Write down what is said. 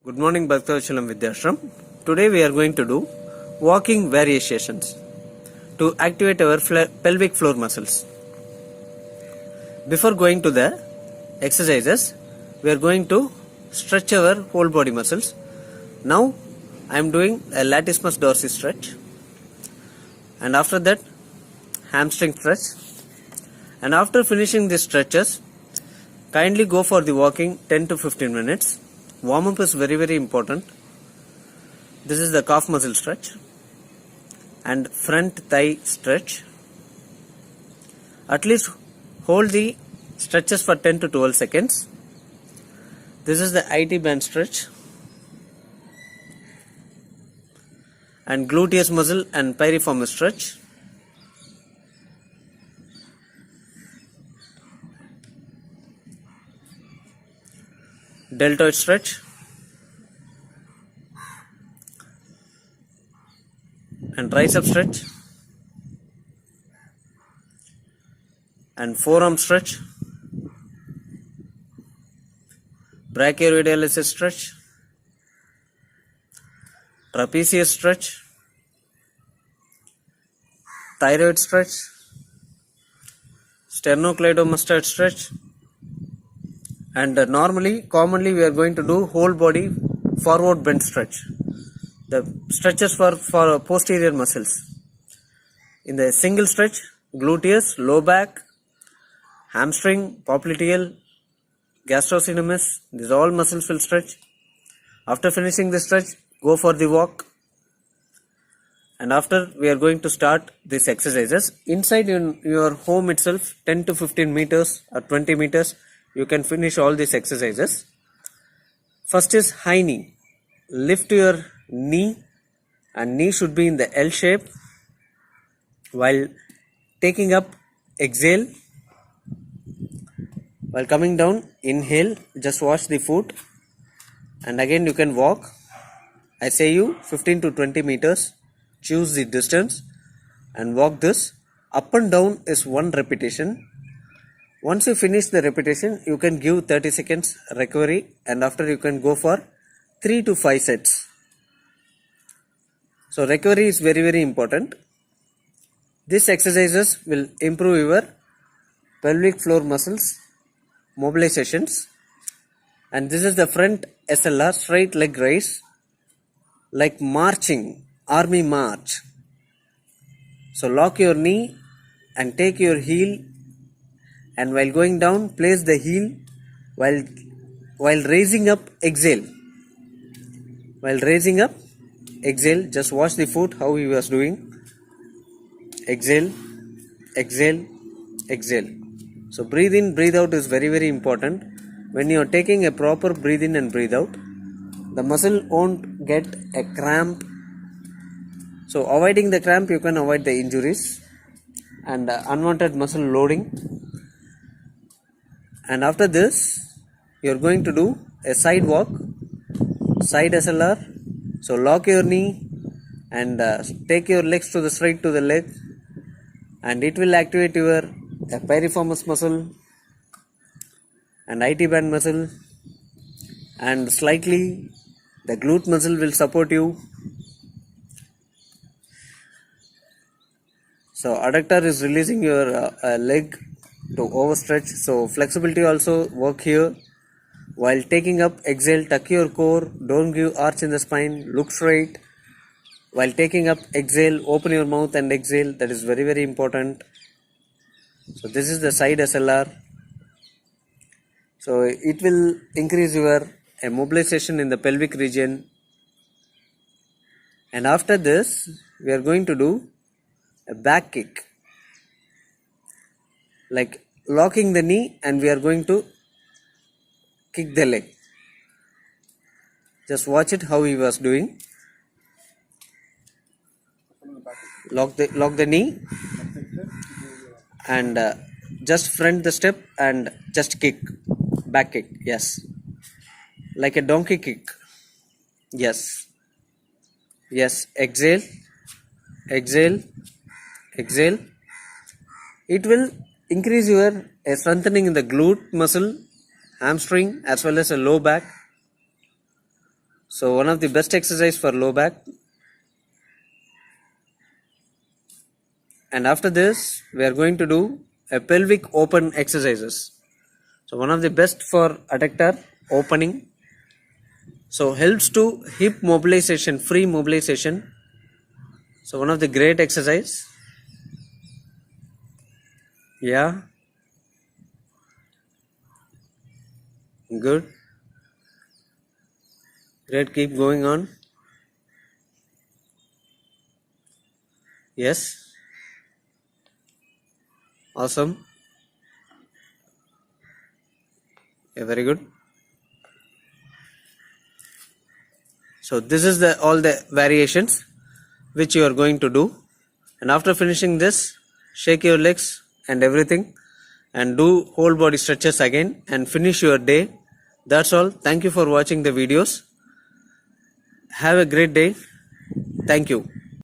Good morning, Bhaktavachalam Vidyashram. Today we are going to do walking variations to activate our pelvic floor muscles. Before going to the exercises, we are going to stretch our whole body muscles. Now I am doing a latissimus dorsi stretch, and after that hamstring stretch. And after finishing these stretches, kindly go for the walking 10 to 15 minutes. Warm up is very important. This is the calf muscle stretch and front thigh stretch. At least hold the stretches for 10 to 12 seconds. This is the IT band stretch and gluteus muscle and piriformis stretch. Deltoid stretch and tricep stretch and forearm stretch, brachioradialis stretch, trapezius stretch, thyroid stretch, sternocleidomastoid stretch. And commonly we are going to do whole body forward bend stretch. The stretches for posterior muscles. In the single stretch, gluteus, low back, hamstring, popliteal, gastrocnemius, these all muscles will stretch. After finishing the stretch, go for the walk. And after we are going to start these exercises. Inside your home itself, 10 to 15 meters or 20 meters, you can finish all these exercises. First is high knee. Lift your knee, and knee should be in the L shape. While taking up, exhale. While coming down, inhale, just wash the foot, and again you can walk. I say you 15 to 20 meters. Choose the distance and walk this. Up and down is one repetition. Once you finish the repetition, you can give 30 seconds recovery, and after you can go for 3 to 5 sets. So recovery is very important. These exercises will improve your pelvic floor muscles mobilizations. And this is the front SLR, straight leg raise, like marching, army march. So lock your knee and take your heel, and while going down, place the heel. While raising up, exhale. While raising up, exhale. Just watch the foot, how he was doing. Exhale, exhale, exhale. So breathe in, breathe out is very important. When you are taking a proper breathe in and breathe out, the muscle won't get a cramp. So avoiding the cramp, you can avoid the injuries and unwanted muscle loading. And after this, you are going to do a side walk, side SLR. So lock your knee and take your legs to the straight to the leg, and it will activate your piriformis muscle and IT band muscle, and slightly the glute muscle will support you. So adductor is releasing your leg to overstretch. So flexibility also work here. While taking up, exhale, tuck your core, don't give arch in the spine, look straight. While taking up, exhale, open your mouth and exhale. That is very important. So this is the side SLR. So it will increase your mobilization in the pelvic region. And after this, we are going to do a back kick, like locking the knee, and we are going to kick the leg. Just watch it how he was doing. Lock the knee and just front the step and just kick, back kick. Yes, like a donkey kick. Yes. Exhale, exhale, exhale. It will increase your strengthening in the glute muscle, hamstring, as well as a low back. So one of the best exercise for low back. And after this, we are going to do a pelvic open exercises. So one of the best for adductor opening. So helps to hip mobilization, free mobilization. So one of the great exercise. Yeah. Good. Great, keep going on. Yes. Awesome. Yeah, very good. So this is all the variations which you are going to do, and after finishing this, shake your legs and everything and do whole body stretches again and finish your day. That's all. Thank you for watching the videos. Have a great day. Thank you.